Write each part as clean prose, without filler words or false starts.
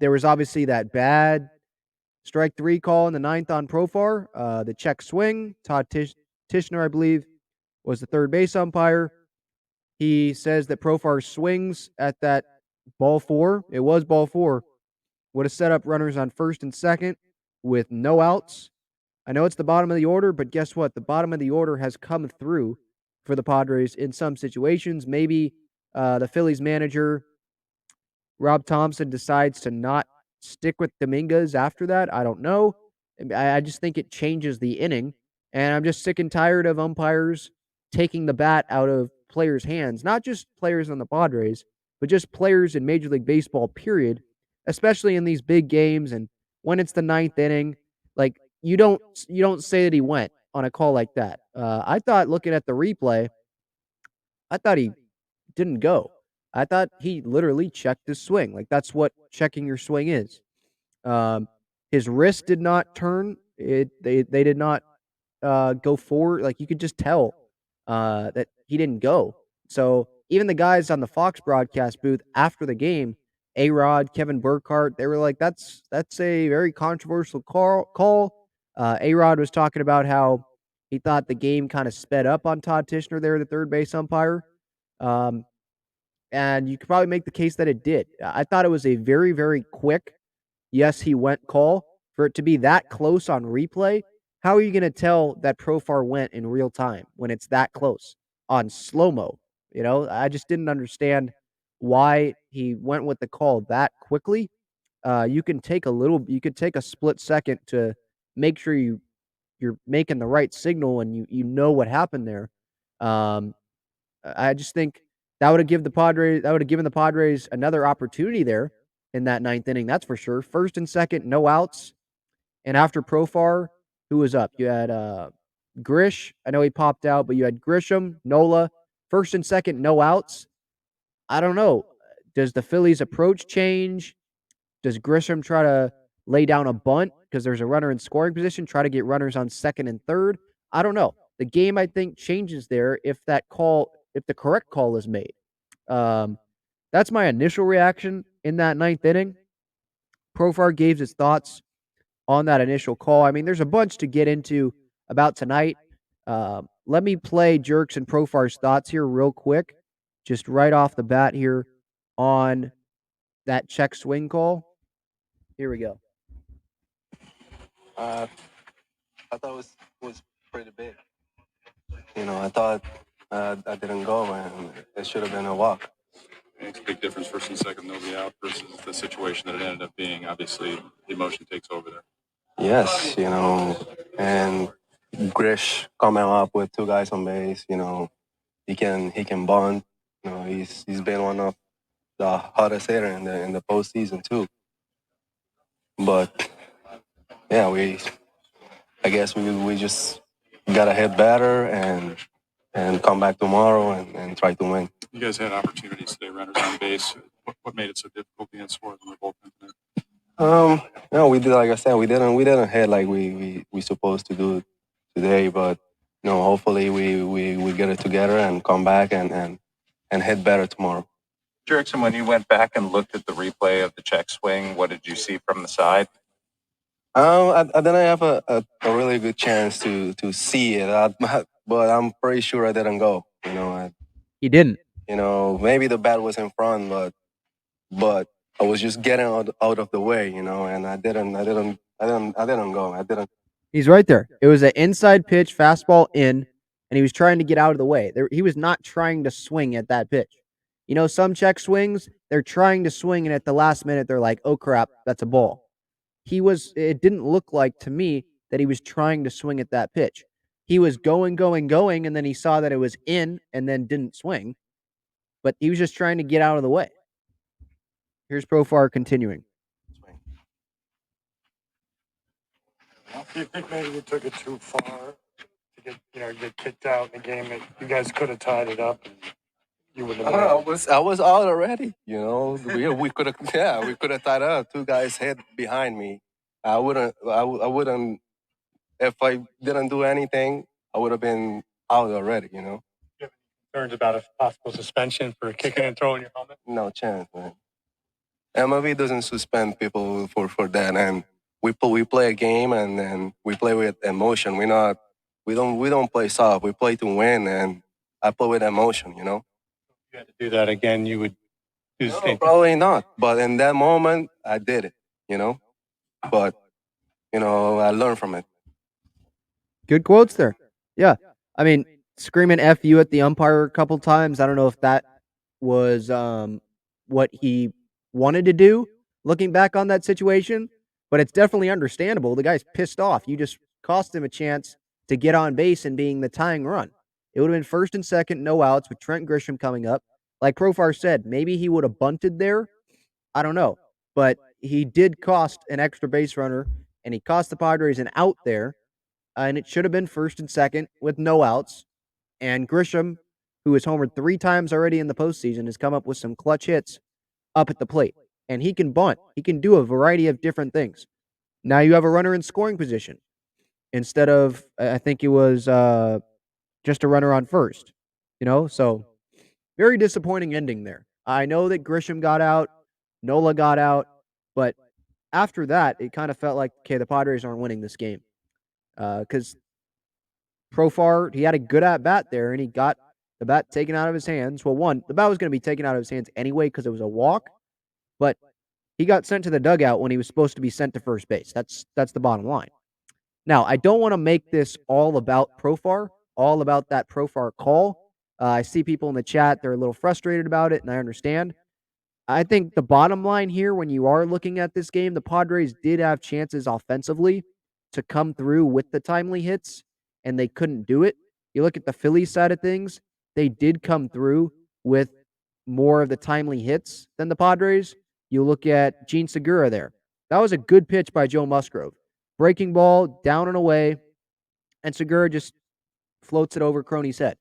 There was obviously that bad strike 3 call in the 9th on Profar, the check swing. Todd Tichenor, I believe, was the third base umpire. He says that Profar swings at that ball 4. It was ball 4. Would have set up runners on first and second with no outs. I know it's the bottom of the order, but guess what? The bottom of the order has come through for the Padres in some situations. Maybe the Phillies manager, Rob Thompson, decides to not stick with Dominguez after that. I don't know. I just think it changes the inning. And I'm just sick and tired of umpires taking the bat out of players' hands, not just players on the Padres, but just players in Major League Baseball, period, especially in these big games. And when it's the 9th inning, like you don't say that he went on a call like that. I thought looking at the replay, I thought he didn't go. I thought he literally checked his swing. Like that's what checking your swing is. Um, his wrist did not turn. They did not go forward. Like you could just tell that he didn't go. So even the guys on the Fox broadcast booth after the game, A-Rod, Kevin Burkhardt, they were like, "That's a very controversial call." A-Rod was talking about how he thought the game kind of sped up on Todd Tichenor there, the third base umpire. Um, and you could probably make the case that it did. I thought it was a very, very quick, yes, he went call. For it to be that close on replay, how are you going to tell that Profar went in real time when it's that close on slow mo? I just didn't understand why he went with the call that quickly. You could take a split second to make sure you're making the right signal and you know what happened there. Um, I just think that would have given the Padres another opportunity there in that 9th inning. That's for sure. First and second, no outs. And after Profar, who was up? You had Grish. I know he popped out, but you had Grisham, Nola. First and second, no outs. I don't know. Does the Phillies' approach change? Does Grisham try to lay down a bunt because there's a runner in scoring position, try to get runners on second and third? I don't know. The game, I think, changes there if the correct call is made. Um, that's my initial reaction in that 9th inning. Profar gave his thoughts on that initial call. I mean, there's a bunch to get into about tonight. Let me play Jurickson and Profar's thoughts here real quick, just right off the bat here on that check swing call. Here we go. I thought was pretty big. I thought I didn't go, and it should have been a walk. It makes a big difference first and second, nobody out versus the situation that it ended up being. Obviously, the emotion takes over there. Yes, and Grish coming up with two guys on base, he can bunt. He's been one of the hottest hitter in the postseason too. But yeah, I guess we just gotta hit better and come back tomorrow and try to win. You guys had opportunities today, runners on base. What made it so difficult being scored in the bullpen tonight? We did, like I said, we didn't hit like we supposed to do today, but hopefully we get it together and come back and hit better tomorrow. Jurickson, when you went back and looked at the replay of the check swing, what did you see from the side? I didn't have a really good chance to see it, but I'm pretty sure I didn't go. He didn't. Maybe the bat was in front, but I was just getting out of the way, and I didn't go. I didn't. He's right there. It was an inside pitch, fastball in, and he was trying to get out of the way. He was not trying to swing at that pitch. Some check swings, they're trying to swing, and at the last minute, they're like, oh crap, that's a ball. It didn't look like to me that he was trying to swing at that pitch. He was going, and then he saw that it was in and then didn't swing. But he was just trying to get out of the way. Here's Profar continuing. Do you think maybe you took it too far to get kicked out in the game? That you guys could have tied it up. And you would have. I was out already. We could have tied up. Two guys hit behind me. I wouldn't. If I didn't do anything, I would have been out already. You have any concerns about a possible suspension for kicking and throwing your helmet? No chance, man. MLB doesn't suspend people for that, and we play a game, and then we play with emotion. We don't play soft. We play to win, and I play with emotion. You know. If you had to do that again, you would do the No, same thing. probably not. But in that moment, I did it. You know. But I learned from it. Good quotes there. Yeah. I mean, screaming F you at the umpire a couple times. I don't know if that was what he wanted to do looking back on that situation, but it's definitely understandable. The guy's pissed off. You just cost him a chance to get on base and being the tying run. It would have been first and second, no outs with Trent Grisham coming up. Like Profar said, maybe he would have bunted there. I don't know. But he did cost an extra base runner, and he cost the Padres an out there, and it should have been first and second with no outs. And Grisham, who has homered 3 times already in the postseason, has come up with some clutch hits up at the plate. And he can bunt. He can do a variety of different things. Now you have a runner in scoring position instead of, I think it was just a runner on first. So very disappointing ending there. I know that Grisham got out, Nola got out, but after that, it kind of felt like, okay, the Padres aren't winning this game. Because Profar, he had a good at bat there, and he got the bat taken out of his hands. Well, one, the bat was going to be taken out of his hands anyway because it was a walk, but he got sent to the dugout when he was supposed to be sent to first base. That's the bottom line. Now, I don't want to make this all about Profar, all about that Profar call. I see people in the chat, they're a little frustrated about it, and I understand. I think the bottom line here, when you are looking at this game, the Padres did have chances offensively to come through with the timely hits, and they couldn't do it. You look at the Phillies side of things, they did come through with more of the timely hits than the Padres. You look at Gene Segura there. That was a good pitch by Joe Musgrove. Breaking ball, down and away, and Segura just floats it over Crony's head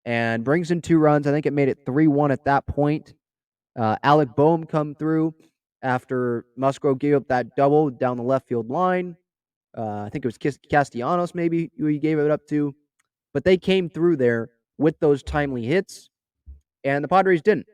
and brings in 2 runs. I think it made it 3-1 at that point. Alec Boehm come through after Musgrove gave up that double down the left field line. I think it was Castellanos maybe who he gave it up to. But they came through there with those timely hits, and the Padres didn't.